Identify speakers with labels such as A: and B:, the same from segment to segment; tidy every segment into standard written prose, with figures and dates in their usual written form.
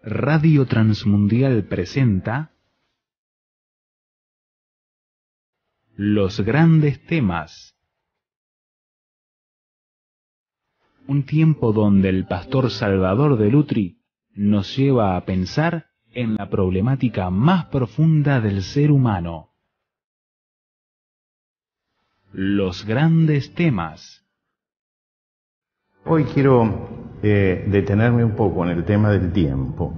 A: Radio Transmundial presenta Los Grandes Temas. Un tiempo donde el pastor Salvador de Lutri nos lleva a pensar en la problemática más profunda del ser humano. Los Grandes Temas.
B: Hoy quiero detenerme un poco en el tema del tiempo.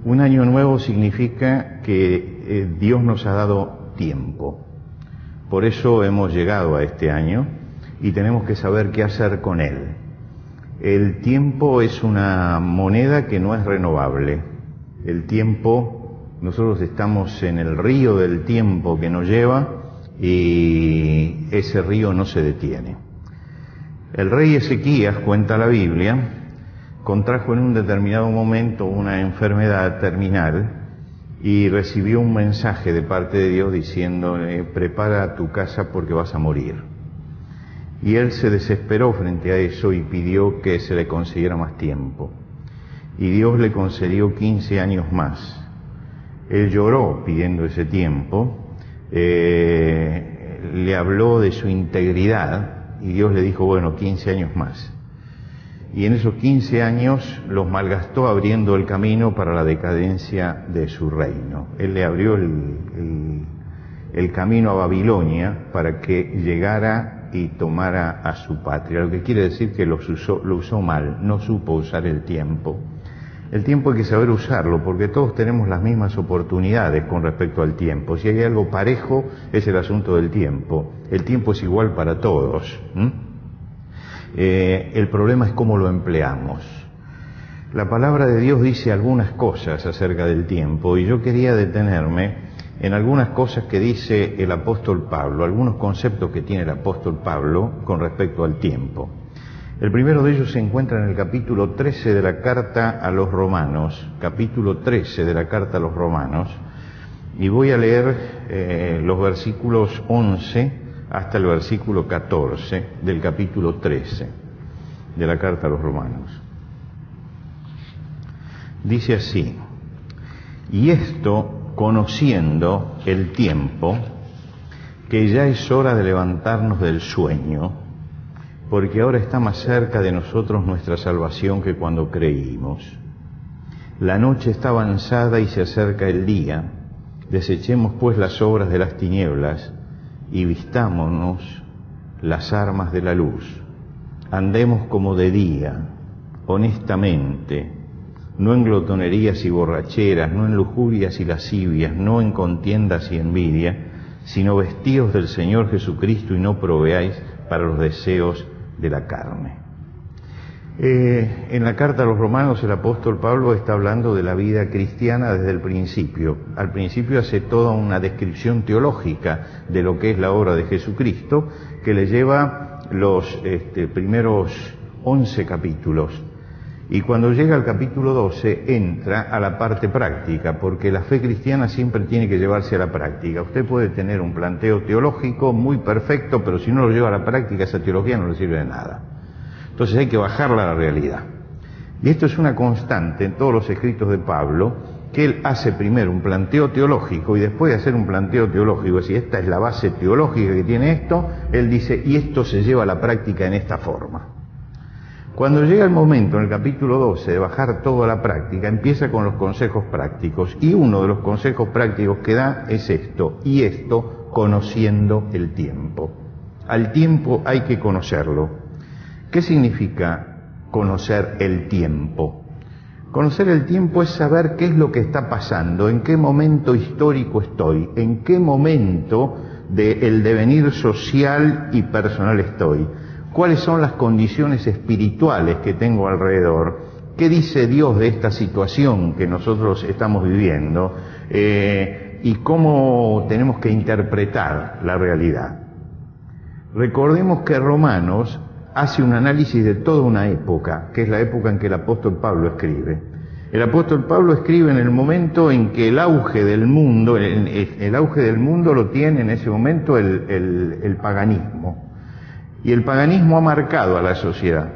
B: Un año nuevo significa que Dios nos ha dado tiempo. Por eso hemos llegado a este año y tenemos que saber qué hacer con él. El tiempo es una moneda que no es renovable. El tiempo, nosotros estamos en el río del tiempo que nos lleva y ese río no se detiene. El rey Ezequías, cuenta la Biblia, contrajo en un determinado momento una enfermedad terminal y recibió un mensaje de parte de Dios diciéndole: prepara tu casa porque vas a morir. Y él se desesperó frente a eso y pidió que se le concediera más tiempo. Y Dios le concedió 15 años más. Él lloró pidiendo ese tiempo, le habló de su integridad y Dios le dijo: bueno, 15 años más. Y en esos 15 años los malgastó abriendo el camino para la decadencia de su reino. Él le abrió el camino a Babilonia para que llegara y tomara a su patria, lo que quiere decir que lo usó mal, no supo usar el tiempo. El tiempo hay que saber usarlo, porque todos tenemos las mismas oportunidades con respecto al tiempo. Si hay algo parejo, es el asunto del tiempo. El tiempo es igual para todos. El problema es cómo lo empleamos. La palabra de Dios dice algunas cosas acerca del tiempo, y yo quería detenerme en algunas cosas que dice el apóstol Pablo, algunos conceptos que tiene el apóstol Pablo con respecto al tiempo. El primero de ellos se encuentra en el capítulo 13 de la carta a los Romanos, capítulo 13 de la carta a los Romanos, y voy a leer los versículos 11 hasta el versículo 14 del capítulo 13 de la carta a los Romanos. Dice así: y esto conociendo el tiempo, que ya es hora de levantarnos del sueño, porque ahora está más cerca de nosotros nuestra salvación que cuando creímos. La noche está avanzada y se acerca el día. Desechemos pues las obras de las tinieblas y vistámonos las armas de la luz. Andemos como de día, honestamente, no en glotonerías y borracheras, no en lujurias y lascivias, no en contiendas y envidia, sino vestidos del Señor Jesucristo y no proveáis para los deseos de la carne. En la carta a los Romanos el apóstol Pablo está hablando de la vida cristiana desde el principio. Al principio hace toda una descripción teológica de lo que es la obra de Jesucristo, que le lleva los primeros 11 capítulos. Y cuando llega al capítulo 12 entra a la parte práctica, porque la fe cristiana siempre tiene que llevarse a la práctica. Usted puede tener un planteo teológico muy perfecto, pero si no lo lleva a la práctica, esa teología no le sirve de nada. Entonces hay que bajarla a la realidad. Y esto es una constante en todos los escritos de Pablo, que él hace primero un planteo teológico y después de hacer un planteo teológico, si esta es la base teológica que tiene esto, él dice: y esto se lleva a la práctica en esta forma. Cuando llega el momento en el capítulo 12 de bajar todo a la práctica, empieza con los consejos prácticos, y uno de los consejos prácticos que da es esto: y esto conociendo el tiempo. Al tiempo hay que conocerlo. ¿Qué significa conocer el tiempo? Conocer el tiempo es saber qué es lo que está pasando, en qué momento histórico estoy, en qué momento del devenir social y personal estoy, cuáles son las condiciones espirituales que tengo alrededor, qué dice Dios de esta situación que nosotros estamos viviendo y cómo tenemos que interpretar la realidad. Recordemos que Romanos hace un análisis de toda una época, que es la época en que el apóstol Pablo escribe. El apóstol Pablo escribe en el momento en que el auge del mundo, el auge del mundo lo tiene en ese momento el paganismo. Y el paganismo ha marcado a la sociedad.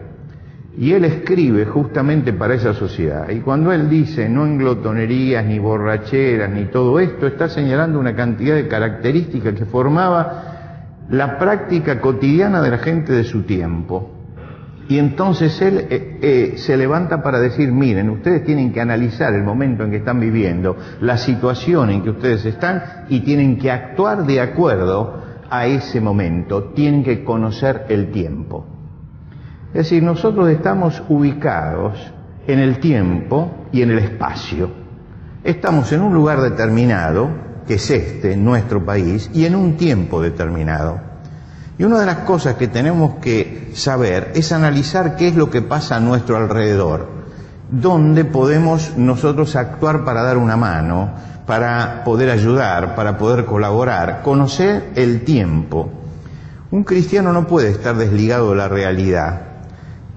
B: Y él escribe justamente para esa sociedad. Y cuando él dice no en glotonerías, ni borracheras, ni todo esto, está señalando una cantidad de características que formaba la práctica cotidiana de la gente de su tiempo. Y entonces él se levanta para decir, miren, ustedes tienen que analizar el momento en que están viviendo, la situación en que ustedes están, y tienen que actuar de acuerdo a ese momento, tienen que conocer el tiempo. Es decir, nosotros estamos ubicados en el tiempo y en el espacio. Estamos en un lugar determinado, que es nuestro país, y en un tiempo determinado. Y una de las cosas que tenemos que saber es analizar qué es lo que pasa a nuestro alrededor, dónde podemos nosotros actuar para dar una mano, para poder ayudar, para poder colaborar, conocer el tiempo. Un cristiano no puede estar desligado de la realidad.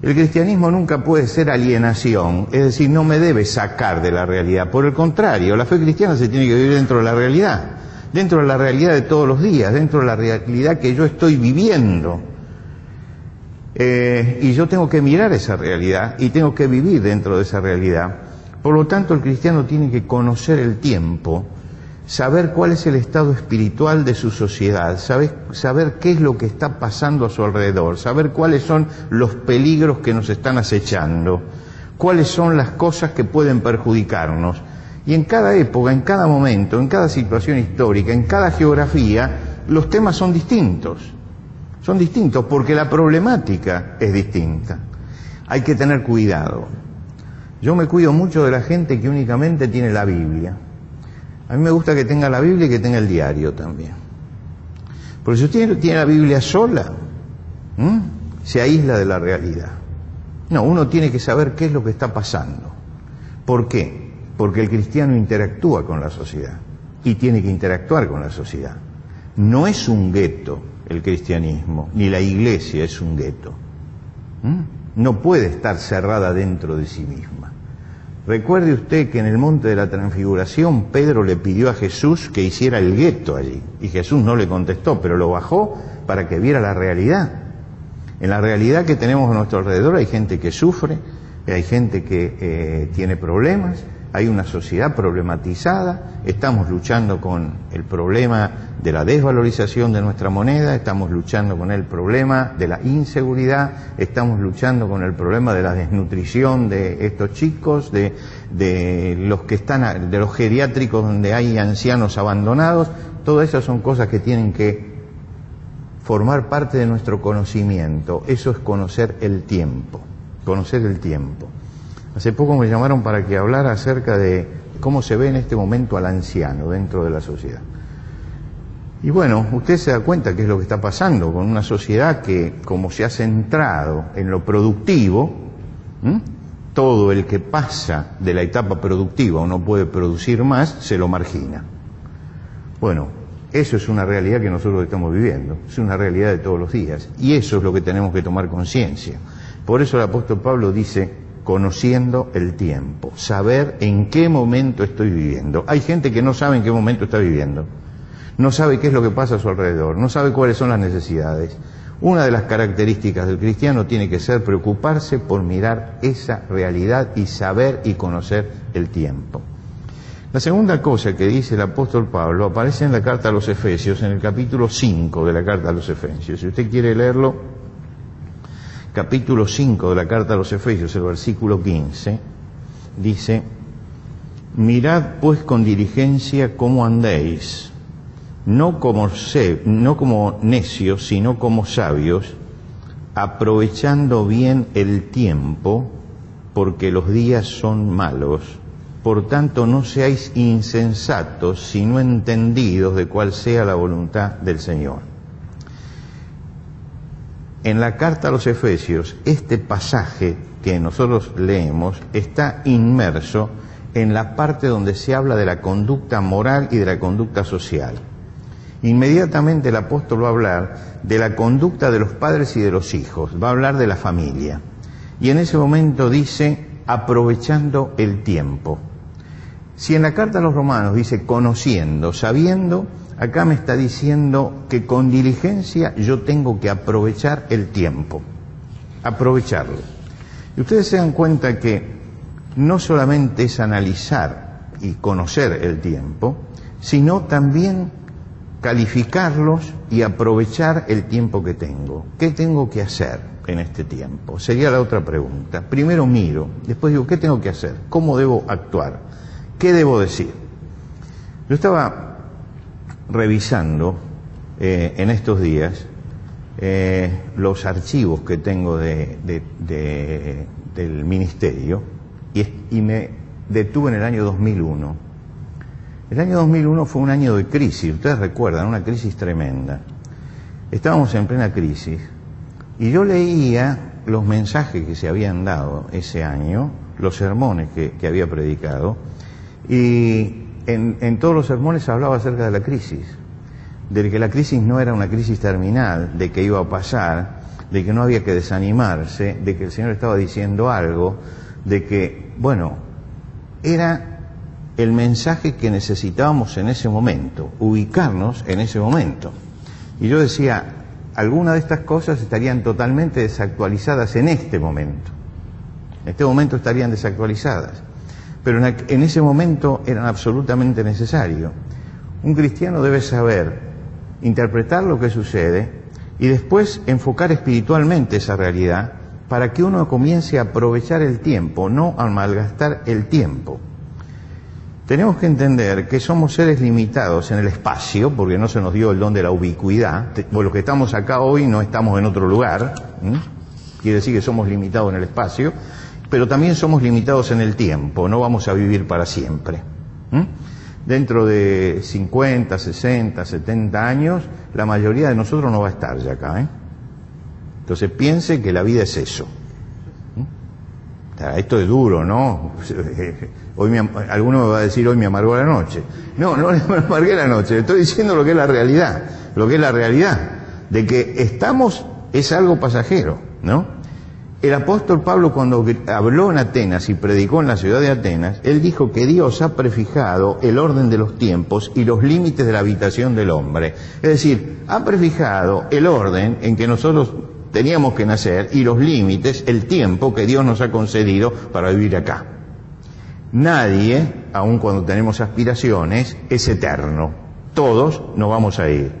B: El cristianismo nunca puede ser alienación, es decir, no me debe sacar de la realidad. Por el contrario, la fe cristiana se tiene que vivir dentro de la realidad de todos los días, dentro de la realidad que yo estoy viviendo. Y yo tengo que mirar esa realidad y tengo que vivir dentro de esa realidad. Por lo tanto, el cristiano tiene que conocer el tiempo, saber cuál es el estado espiritual de su sociedad, saber qué es lo que está pasando a su alrededor, saber cuáles son los peligros que nos están acechando, cuáles son las cosas que pueden perjudicarnos. Y en cada época, en cada momento, en cada situación histórica, en cada geografía, los temas son distintos. Son distintos porque la problemática es distinta. Hay que tener cuidado. Yo me cuido mucho de la gente que únicamente tiene la Biblia. A mí me gusta que tenga la Biblia y que tenga el diario también. Porque si usted tiene la Biblia sola, se aísla de la realidad. No, uno tiene que saber qué es lo que está pasando. ¿Por qué? Porque el cristiano interactúa con la sociedad y tiene que interactuar con la sociedad. No es un gueto el cristianismo, ni la iglesia es un gueto. No puede estar cerrada dentro de sí misma. Recuerde usted que en el monte de la Transfiguración Pedro le pidió a Jesús que hiciera el gueto allí, y Jesús no le contestó, pero lo bajó para que viera la realidad. En la realidad que tenemos a nuestro alrededor hay gente que sufre, hay gente que tiene problemas, hay una sociedad problematizada, estamos luchando con el problema de la desvalorización de nuestra moneda, estamos luchando con el problema de la inseguridad, estamos luchando con el problema de la desnutrición de estos chicos, de los que están, de los geriátricos donde hay ancianos abandonados. Todas esas son cosas que tienen que formar parte de nuestro conocimiento. Eso es conocer el tiempo, conocer el tiempo. Hace poco me llamaron para que hablara acerca de cómo se ve en este momento al anciano dentro de la sociedad. Y bueno, usted se da cuenta qué es lo que está pasando con una sociedad que, como se ha centrado en lo productivo, todo el que pasa de la etapa productiva o no puede producir más, se lo margina. Bueno, eso es una realidad que nosotros estamos viviendo, es una realidad de todos los días, y eso es lo que tenemos que tomar conciencia. Por eso el apóstol Pablo dice, conociendo el tiempo, saber en qué momento estoy viviendo. Hay gente que no sabe en qué momento está viviendo, no sabe qué es lo que pasa a su alrededor, no sabe cuáles son las necesidades. Una de las características del cristiano tiene que ser preocuparse por mirar esa realidad y saber y conocer el tiempo. La segunda cosa que dice el apóstol Pablo aparece en la carta a los Efesios, en el capítulo 5 de la carta a los Efesios. Si usted quiere leerlo, capítulo 5 de la carta a los Efesios, el versículo 15, dice, mirad pues con diligencia cómo andéis, no como necios, sino como sabios, aprovechando bien el tiempo, porque los días son malos. Por tanto, no seáis insensatos, sino entendidos de cuál sea la voluntad del Señor. En la carta a los Efesios, este pasaje que nosotros leemos está inmerso en la parte donde se habla de la conducta moral y de la conducta social. Inmediatamente el apóstol va a hablar de la conducta de los padres y de los hijos, va a hablar de la familia. Y en ese momento dice, aprovechando el tiempo. Si en la carta a los Romanos dice conociendo, sabiendo, acá me está diciendo que con diligencia yo tengo que aprovechar el tiempo, aprovecharlo. Y ustedes se dan cuenta que no solamente es analizar y conocer el tiempo, sino también calificarlos y aprovechar el tiempo que tengo. ¿Qué tengo que hacer en este tiempo? Sería la otra pregunta. Primero miro, después digo, ¿qué tengo que hacer? ¿Cómo debo actuar? ¿Qué debo decir? Yo estaba revisando en estos días los archivos que tengo del ministerio y me detuve en el año 2001. El año 2001 fue un año de crisis, ustedes recuerdan, una crisis tremenda. Estábamos en plena crisis y yo leía los mensajes que se habían dado ese año, los sermones que había predicado, y en todos los sermones hablaba acerca de la crisis, de que la crisis no era una crisis terminal, de que iba a pasar, de que no había que desanimarse, de que el Señor estaba diciendo algo, de que, bueno, era el mensaje que necesitábamos en ese momento, ubicarnos en ese momento. Y yo decía, algunas de estas cosas estarían totalmente desactualizadas en este momento. En este momento estarían desactualizadas, pero en ese momento eran absolutamente necesarios. Un cristiano debe saber interpretar lo que sucede y después enfocar espiritualmente esa realidad para que uno comience a aprovechar el tiempo, no a malgastar el tiempo. Tenemos que entender que somos seres limitados en el espacio, porque no se nos dio el don de la ubicuidad. Los que estamos acá hoy no estamos en otro lugar, quiere decir que somos limitados en el espacio, pero también somos limitados en el tiempo, no vamos a vivir para siempre. Dentro de 50, 60, 70 años, la mayoría de nosotros no va a estar ya acá. Entonces piense que la vida es eso. Esto es duro, ¿no? Alguno me va a decir, hoy me amargó la noche. No, no me amargué la noche, estoy diciendo lo que es la realidad, de que estamos, es algo pasajero, ¿no? El apóstol Pablo, cuando habló en Atenas y predicó en la ciudad de Atenas, él dijo que Dios ha prefijado el orden de los tiempos y los límites de la habitación del hombre. Es decir, ha prefijado el orden en que nosotros teníamos que nacer y los límites, el tiempo que Dios nos ha concedido para vivir acá. Nadie, aun cuando tenemos aspiraciones, es eterno. Todos nos vamos a ir.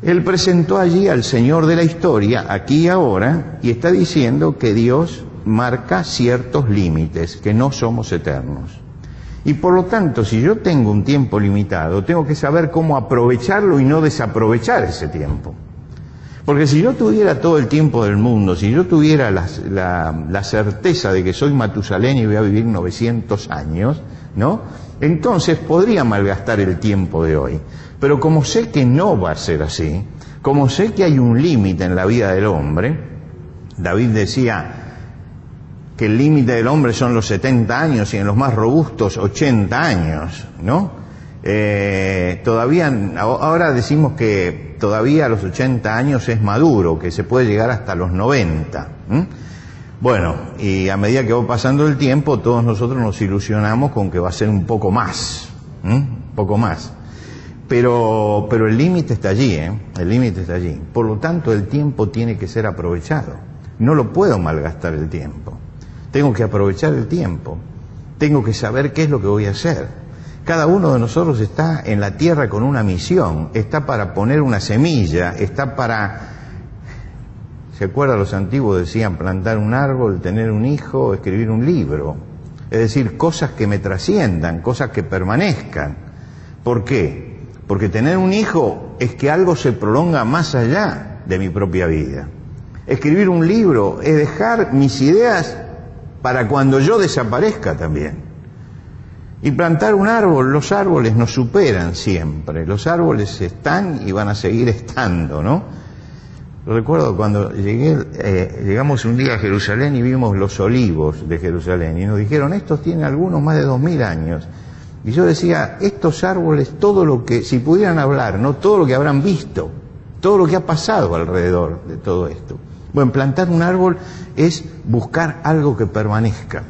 B: Él presentó allí al Señor de la historia, aquí y ahora, y está diciendo que Dios marca ciertos límites, que no somos eternos. Y por lo tanto, si yo tengo un tiempo limitado, tengo que saber cómo aprovecharlo y no desaprovechar ese tiempo. Porque si yo tuviera todo el tiempo del mundo, si yo tuviera la certeza de que soy Matusalén y voy a vivir 900 años, ¿no? Entonces podría malgastar el tiempo de hoy. Pero como sé que no va a ser así, como sé que hay un límite en la vida del hombre, David decía que el límite del hombre son los 70 años y en los más robustos 80 años, ¿no? Ahora decimos que todavía a los 80 años es maduro, que se puede llegar hasta los 90. Bueno, y a medida que va pasando el tiempo, todos nosotros nos ilusionamos con que va a ser un poco más, Pero el límite está allí, el límite está allí. Por lo tanto, el tiempo tiene que ser aprovechado. No lo puedo malgastar el tiempo. Tengo que aprovechar el tiempo. Tengo que saber qué es lo que voy a hacer. Cada uno de nosotros está en la tierra con una misión, está para poner una semilla, está para... ¿Se acuerdan? Los antiguos decían plantar un árbol, tener un hijo, escribir un libro. Es decir, cosas que me trasciendan, cosas que permanezcan. ¿Por qué? Porque tener un hijo es que algo se prolonga más allá de mi propia vida. Escribir un libro es dejar mis ideas para cuando yo desaparezca también. Y plantar un árbol, los árboles nos superan siempre, los árboles están y van a seguir estando, ¿no? Recuerdo cuando llegamos un día a Jerusalén y vimos los olivos de Jerusalén y nos dijeron, estos tienen algunos más de 2000 años. Y yo decía, estos árboles, todo lo que, si pudieran hablar, no todo lo que habrán visto, todo lo que ha pasado alrededor de todo esto. Bueno, plantar un árbol es buscar algo que permanezca.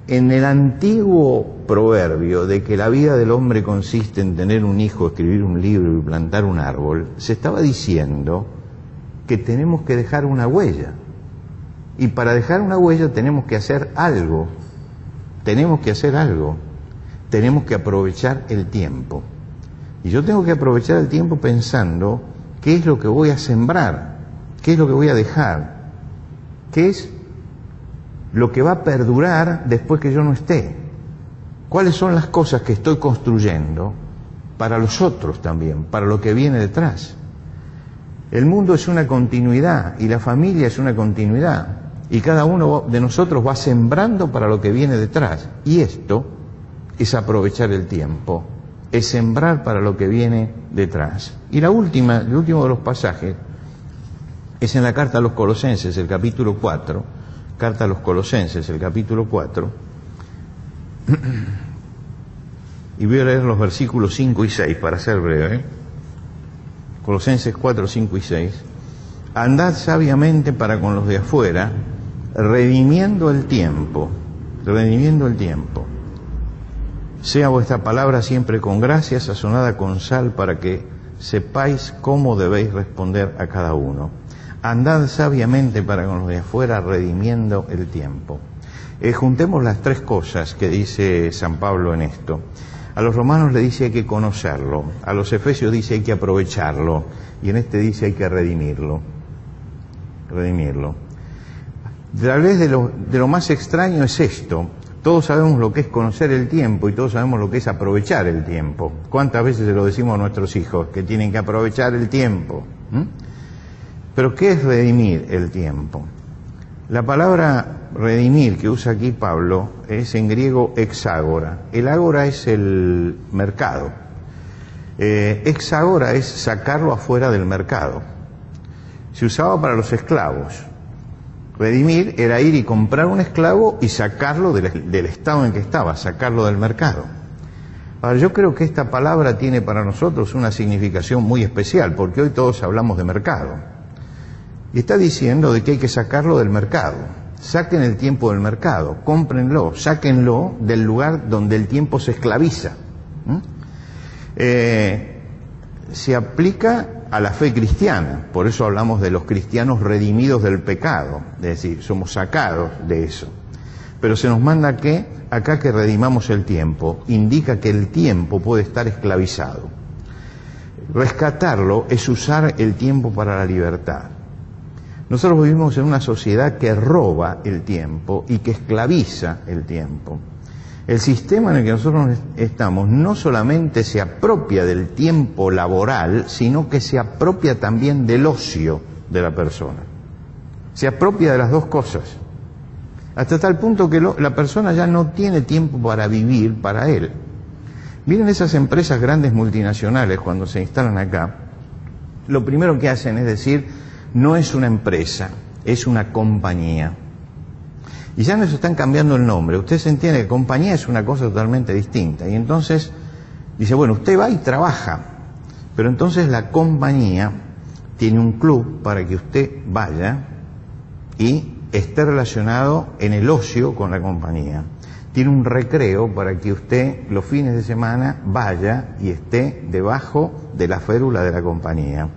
B: En el antiguo proverbio de que la vida del hombre consiste en tener un hijo, escribir un libro y plantar un árbol, se estaba diciendo que tenemos que dejar una huella. Y para dejar una huella tenemos que hacer algo. Tenemos que hacer algo. Tenemos que aprovechar el tiempo. Y yo tengo que aprovechar el tiempo pensando qué es lo que voy a sembrar, qué es lo que voy a dejar, qué es lo que va a perdurar después que yo no esté. ¿Cuáles son las cosas que estoy construyendo para los otros también, para lo que viene detrás? El mundo es una continuidad y la familia es una continuidad. Y cada uno de nosotros va sembrando para lo que viene detrás. Y esto es aprovechar el tiempo, es sembrar para lo que viene detrás. Y el último de los pasajes es en la carta a los Colosenses, el capítulo 4. Carta a los Colosenses, el capítulo 4. Y voy a leer los versículos 5 y 6 para ser breve. Colosenses 4, 5 y 6. Andad sabiamente para con los de afuera, redimiendo el tiempo. Redimiendo el tiempo. Sea vuestra palabra siempre con gracia, sazonada con sal, para que sepáis cómo debéis responder a cada uno. Andad sabiamente para con los de afuera, redimiendo el tiempo. Juntemos las tres cosas que dice San Pablo en esto. A los romanos le dice hay que conocerlo, a los efesios dice hay que aprovecharlo, y en este dice hay que redimirlo. Redimirlo. Tal vez de lo más extraño es esto. Todos sabemos lo que es conocer el tiempo y todos sabemos lo que es aprovechar el tiempo. ¿Cuántas veces se lo decimos a nuestros hijos? Que tienen que aprovechar el tiempo. Pero ¿qué es redimir el tiempo? La palabra redimir que usa aquí Pablo es en griego exágora. El ágora es el mercado. Exágora es sacarlo afuera del mercado. Se usaba para los esclavos. Redimir era ir y comprar un esclavo y sacarlo del estado en que estaba, sacarlo del mercado. Ahora, yo creo que esta palabra tiene para nosotros una significación muy especial, porque hoy todos hablamos de mercado. Y está diciendo de que hay que sacarlo del mercado. Saquen el tiempo del mercado, cómprenlo, sáquenlo del lugar donde el tiempo se esclaviza. Se aplica a la fe cristiana, por eso hablamos de los cristianos redimidos del pecado, es decir, somos sacados de eso. Pero se nos manda acá que redimamos el tiempo, indica que el tiempo puede estar esclavizado. Rescatarlo es usar el tiempo para la libertad. Nosotros vivimos en una sociedad que roba el tiempo y que esclaviza el tiempo. El sistema en el que nosotros estamos no solamente se apropia del tiempo laboral, sino que se apropia también del ocio de la persona. Se apropia de las dos cosas. Hasta tal punto que la persona ya no tiene tiempo para vivir para él. Miren esas empresas grandes multinacionales cuando se instalan acá. Lo primero que hacen es decir, no es una empresa, es una compañía. Y ya nos están cambiando el nombre. Usted se entiende que compañía es una cosa totalmente distinta. Y entonces dice, bueno, usted va y trabaja, pero entonces la compañía tiene un club para que usted vaya y esté relacionado en el ocio con la compañía. Tiene un recreo para que usted los fines de semana vaya y esté debajo de la férula de la compañía.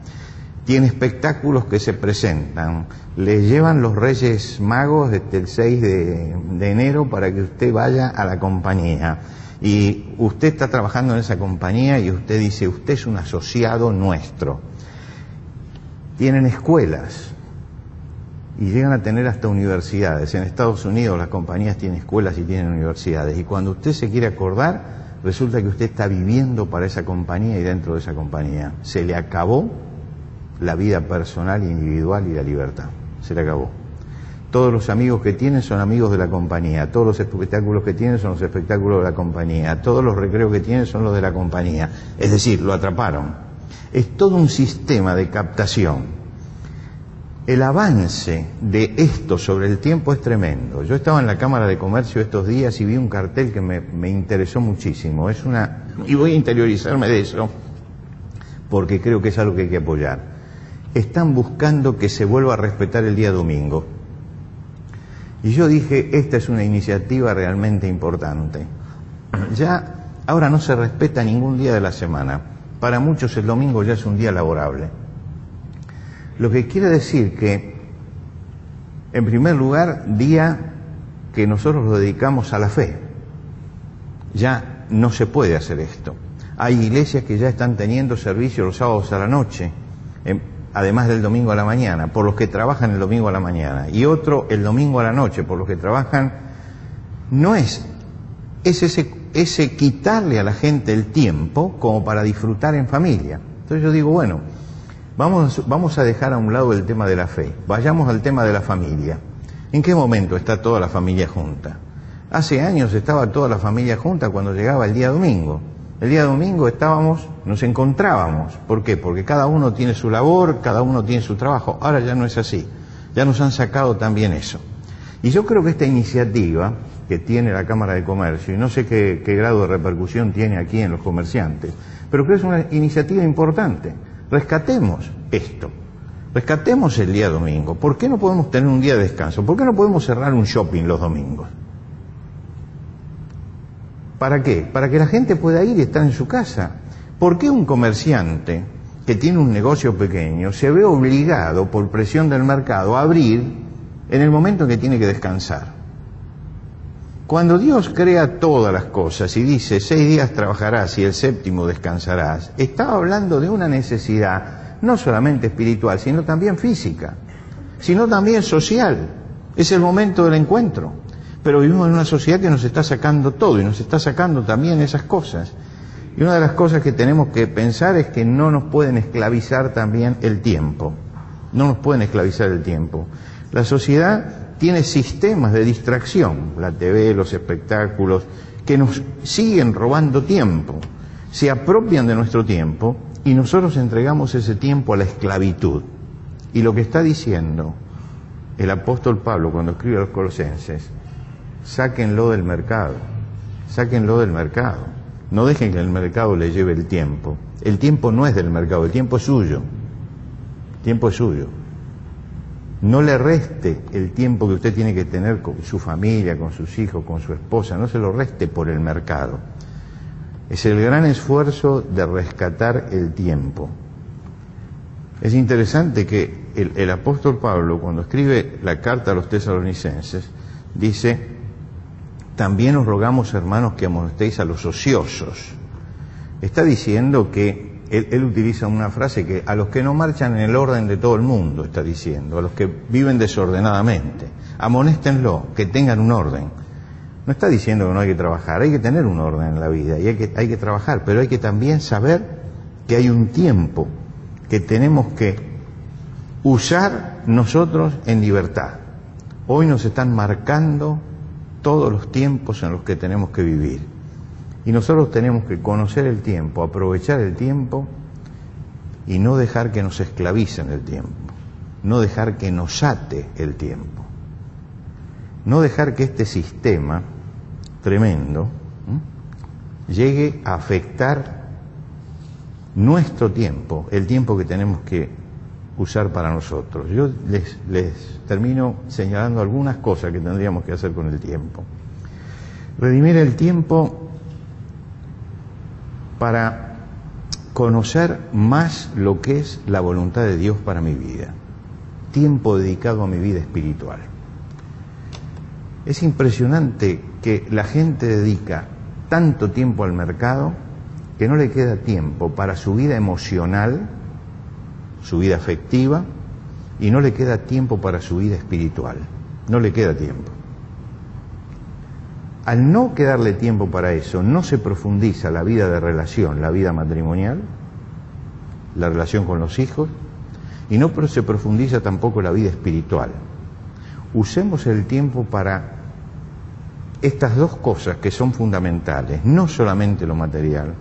B: Tiene espectáculos que se presentan. Le llevan los Reyes Magos desde el 6 de enero para que usted vaya a la compañía. Y usted está trabajando en esa compañía y usted dice, usted es un asociado nuestro. Tienen escuelas y llegan a tener hasta universidades. En Estados Unidos las compañías tienen escuelas y tienen universidades. Y cuando usted se quiere acordar, resulta que usted está viviendo para esa compañía y dentro de esa compañía. Se le acabó la vida personal e individual y la libertad. Se le acabó. Todos los amigos que tienen son amigos de la compañía, todos los espectáculos que tienen son los espectáculos de la compañía, todos los recreos que tienen son los de la compañía. Es decir, lo atraparon. Es todo un sistema de captación. El avance de esto sobre el tiempo es tremendo. Yo estaba en la Cámara de Comercio estos días y vi un cartel que me interesó muchísimo. Y voy a interiorizarme de eso porque creo que es algo que hay que apoyar. Están buscando que se vuelva a respetar el día domingo. Y yo dije, esta es una iniciativa realmente importante. Ya ahora no se respeta ningún día de la semana. Para muchos el domingo ya es un día laborable. Lo que quiere decir que En primer lugar, día que nosotros lo dedicamos a la fe. Ya no se puede hacer esto. Hay iglesias que ya están teniendo servicio los sábados a la noche, además del domingo a la mañana, por los que trabajan el domingo a la mañana, y otro el domingo a la noche, por los que trabajan. No es ese quitarle a la gente el tiempo como para disfrutar en familia. Entonces yo digo, bueno, vamos a dejar a un lado el tema de la fe, vayamos al tema de la familia. ¿En qué momento está toda la familia junta? Hace años estaba toda la familia junta cuando llegaba el día domingo. El día domingo nos encontrábamos. ¿Por qué? Porque cada uno tiene su labor, cada uno tiene su trabajo. Ahora ya no es así. Ya nos han sacado también eso. Y yo creo que esta iniciativa que tiene la Cámara de Comercio, y no sé qué grado de repercusión tiene aquí en los comerciantes, pero creo que es una iniciativa importante. Rescatemos esto. Rescatemos el día domingo. ¿Por qué no podemos tener un día de descanso? ¿Por qué no podemos cerrar un shopping los domingos? ¿Para qué? Para que la gente pueda ir y estar en su casa. ¿Por qué un comerciante que tiene un negocio pequeño se ve obligado por presión del mercado a abrir en el momento en que tiene que descansar? Cuando Dios crea todas las cosas y dice 6 días trabajarás y el 7º descansarás, estaba hablando de una necesidad no solamente espiritual, sino también física, sino también social. Es el momento del encuentro. Pero vivimos en una sociedad que nos está sacando todo y nos está sacando también esas cosas. Y una de las cosas que tenemos que pensar es que no nos pueden esclavizar también el tiempo. No nos pueden esclavizar el tiempo. La sociedad tiene sistemas de distracción, la TV, los espectáculos, que nos siguen robando tiempo, se apropian de nuestro tiempo y nosotros entregamos ese tiempo a la esclavitud. Y lo que está diciendo el apóstol Pablo cuando escribe a los Colosenses: sáquenlo del mercado, sáquenlo del mercado. No dejen que el mercado le lleve el tiempo. El tiempo no es del mercado, el tiempo es suyo. El tiempo es suyo. No le reste el tiempo que usted tiene que tener con su familia, con sus hijos, con su esposa, no se lo reste por el mercado. Es el gran esfuerzo de rescatar el tiempo. Es interesante que el apóstol Pablo, cuando escribe la carta a los tesalonicenses, dice: también os rogamos, hermanos, que amonestéis a los ociosos. Está diciendo que él utiliza una frase que a los que no marchan en el orden de todo el mundo, está diciendo, a los que viven desordenadamente, amonéstenlo, que tengan un orden. No está diciendo que no hay que trabajar, hay que tener un orden en la vida y hay que trabajar, pero hay que también saber que hay un tiempo que tenemos que usar nosotros en libertad. Hoy nos están marcando todos los tiempos en los que tenemos que vivir. Y nosotros tenemos que conocer el tiempo, aprovechar el tiempo y no dejar que nos esclavicen el tiempo, no dejar que nos ate el tiempo, no dejar que este sistema tremendo llegue a afectar nuestro tiempo, el tiempo que tenemos que usar para nosotros. Yo les termino señalando algunas cosas que tendríamos que hacer con el tiempo. Redimir el tiempo para conocer más lo que es la voluntad de Dios para mi vida. Tiempo dedicado a mi vida espiritual. Es impresionante que la gente dedica tanto tiempo al mercado que no le queda tiempo para su vida emocional, su vida afectiva, y no le queda tiempo para su vida espiritual. No le queda tiempo. Al no quedarle tiempo para eso, no se profundiza la vida de relación, la vida matrimonial, la relación con los hijos, y no se profundiza tampoco la vida espiritual. Usemos el tiempo para estas dos cosas que son fundamentales, no solamente lo material,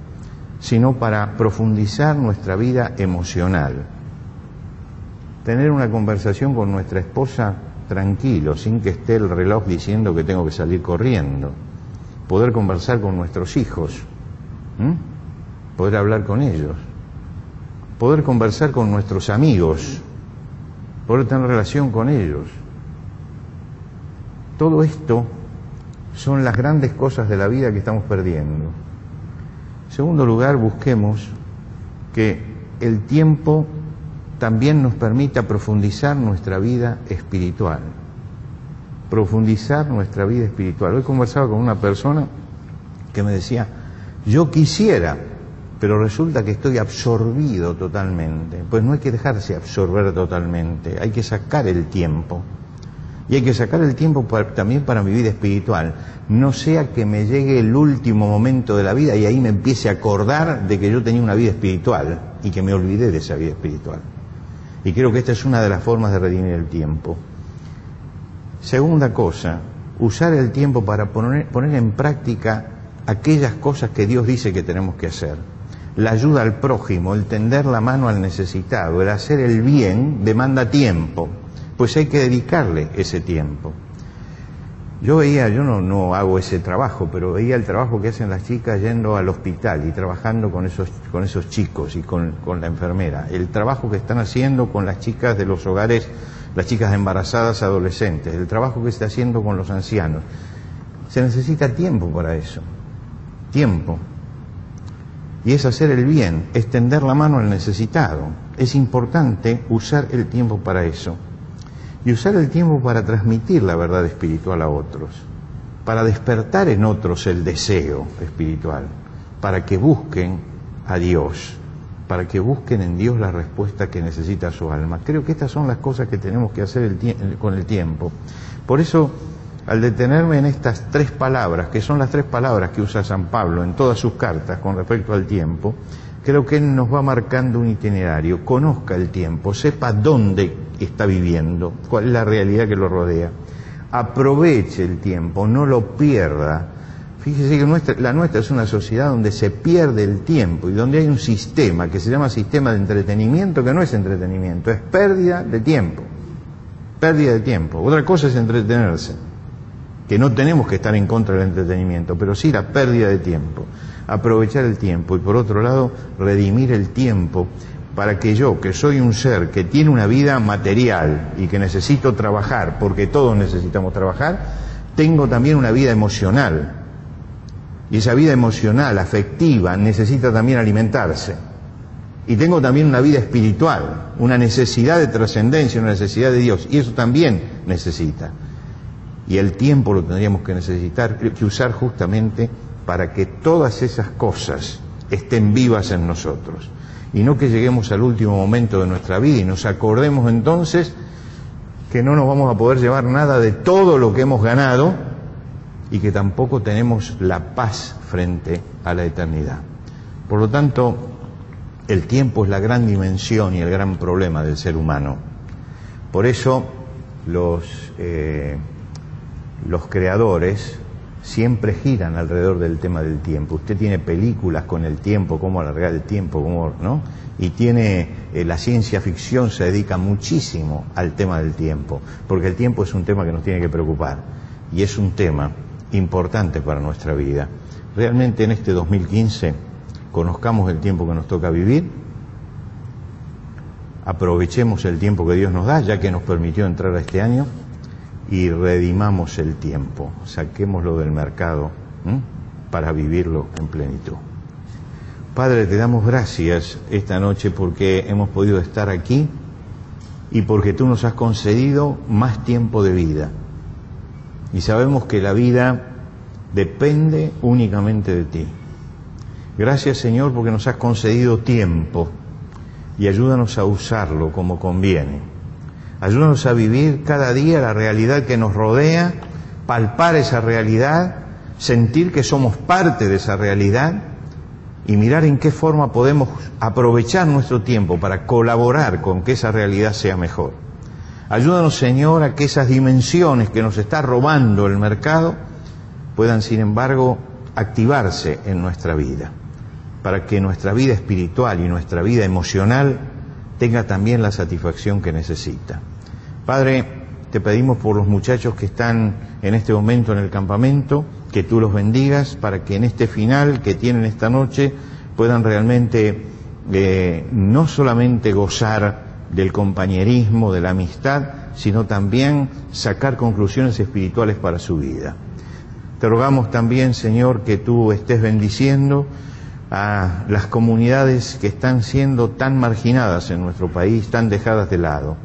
B: sino para profundizar nuestra vida emocional. Tener una conversación con nuestra esposa tranquilo, sin que esté el reloj diciendo que tengo que salir corriendo. Poder conversar con nuestros hijos, poder hablar con ellos, poder conversar con nuestros amigos, poder tener relación con ellos. Todo esto son las grandes cosas de la vida que estamos perdiendo. En segundo lugar, busquemos que el tiempo también nos permita profundizar nuestra vida espiritual. profundizar nuestra vida espiritual. Hoy conversaba con una persona que me decía, yo quisiera, pero resulta que estoy absorbido totalmente. Pues no hay que dejarse absorber totalmente, hay que sacar el tiempo. Y hay que sacar el tiempo también para mi vida espiritual. No sea que me llegue el último momento de la vida y ahí me empiece a acordar de que yo tenía una vida espiritual y que me olvidé de esa vida espiritual. Y creo que esta es una de las formas de redimir el tiempo. Segunda cosa, usar el tiempo para poner en práctica aquellas cosas que Dios dice que tenemos que hacer. La ayuda al prójimo, el tender la mano al necesitado, el hacer el bien demanda tiempo. Pues hay que dedicarle ese tiempo. Yo no hago ese trabajo, pero veía el trabajo que hacen las chicas yendo al hospital y trabajando con esos chicos y con la enfermera. El trabajo que están haciendo con las chicas de los hogares, las chicas embarazadas, adolescentes. El trabajo que se está haciendo con los ancianos. Se necesita tiempo para eso. Tiempo. Y es hacer el bien, es tender la mano al necesitado. Es importante usar el tiempo para eso. Y usar el tiempo para transmitir la verdad espiritual a otros, para despertar en otros el deseo espiritual, para que busquen a Dios, para que busquen en Dios la respuesta que necesita su alma. Creo que estas son las cosas que tenemos que hacer con el tiempo. Por eso, al detenerme en estas 3 palabras, que son las 3 palabras que usa San Pablo en todas sus cartas con respecto al tiempo, creo que él nos va marcando un itinerario. Conozca el tiempo, sepa dónde está viviendo, cuál es la realidad que lo rodea. Aproveche el tiempo, no lo pierda. Fíjese que la nuestra es una sociedad donde se pierde el tiempo y donde hay un sistema que se llama sistema de entretenimiento, que no es entretenimiento, es pérdida de tiempo. Pérdida de tiempo. Otra cosa es entretenerse, que no tenemos que estar en contra del entretenimiento, pero sí la pérdida de tiempo. Aprovechar el tiempo y por otro lado redimir el tiempo para que yo, que soy un ser que tiene una vida material y que necesito trabajar, porque todos necesitamos trabajar, tengo también una vida emocional. Y esa vida emocional, afectiva, necesita también alimentarse. Y tengo también una vida espiritual, una necesidad de trascendencia, una necesidad de Dios, y eso también necesita. Y el tiempo lo tendríamos que usar justamente para que todas esas cosas estén vivas en nosotros. Y no que lleguemos al último momento de nuestra vida y nos acordemos entonces que no nos vamos a poder llevar nada de todo lo que hemos ganado y que tampoco tenemos la paz frente a la eternidad. Por lo tanto, el tiempo es la gran dimensión y el gran problema del ser humano. Por eso los creadores siempre giran alrededor del tema del tiempo. Usted tiene películas con el tiempo, cómo alargar el tiempo, ¿no? Y tiene la ciencia ficción se dedica muchísimo al tema del tiempo, porque el tiempo es un tema que nos tiene que preocupar y es un tema importante para nuestra vida. Realmente en este 2015 conozcamos el tiempo que nos toca vivir, aprovechemos el tiempo que Dios nos da, ya que nos permitió entrar a este año, y redimamos el tiempo, saquémoslo del mercado para vivirlo en plenitud. Padre, te damos gracias esta noche porque hemos podido estar aquí y porque tú nos has concedido más tiempo de vida. Y sabemos que la vida depende únicamente de ti. Gracias, Señor, porque nos has concedido tiempo y ayúdanos a usarlo como conviene. Ayúdanos a vivir cada día la realidad que nos rodea, palpar esa realidad, sentir que somos parte de esa realidad y mirar en qué forma podemos aprovechar nuestro tiempo para colaborar con que esa realidad sea mejor. Ayúdanos, Señor, a que esas dimensiones que nos está robando el mercado puedan, sin embargo, activarse en nuestra vida, para que nuestra vida espiritual y nuestra vida emocional tenga también la satisfacción que necesita. Padre, te pedimos por los muchachos que están en este momento en el campamento, que tú los bendigas para que en este final que tienen esta noche puedan realmente no solamente gozar del compañerismo, de la amistad, sino también sacar conclusiones espirituales para su vida. Te rogamos también, Señor, que tú estés bendiciendo a las comunidades que están siendo tan marginadas en nuestro país, tan dejadas de lado.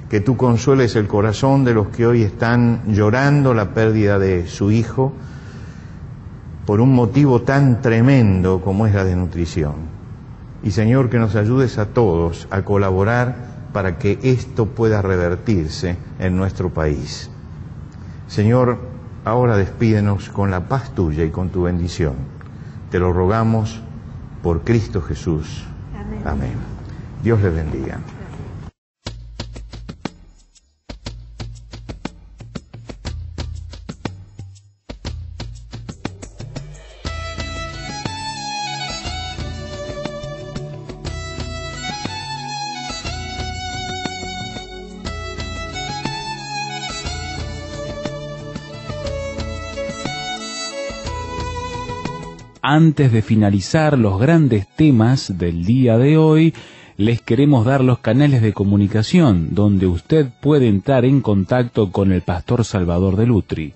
B: que tú consueles el corazón de los que hoy están llorando la pérdida de su hijo por un motivo tan tremendo como es la desnutrición. Y Señor, que nos ayudes a todos a colaborar para que esto pueda revertirse en nuestro país. Señor, ahora despídenos con la paz tuya y con tu bendición. Te lo rogamos por Cristo Jesús. Amén. Amén. Dios les bendiga.
A: Antes de finalizar los grandes temas del día de hoy, les queremos dar los canales de comunicación donde usted puede entrar en contacto con el Pastor Salvador de Lutri.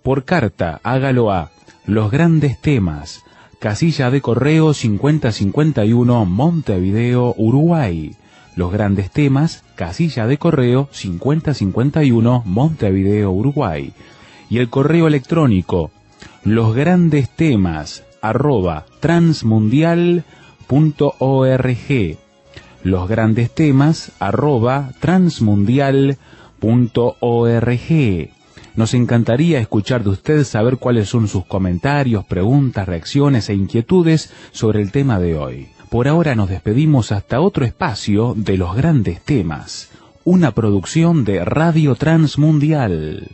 A: Por carta, hágalo a Los Grandes Temas, casilla de correo 5051, Montevideo, Uruguay. Los Grandes Temas, casilla de correo 5051, Montevideo, Uruguay. Y el correo electrónico losgrandestemas@transmundial.org. losgrandestemas@transmundial.org. Nos encantaría escuchar de usted, saber cuáles son sus comentarios, preguntas, reacciones e inquietudes sobre el tema de hoy. Por ahora nos despedimos hasta otro espacio de Los Grandes Temas, una producción de Radio Transmundial.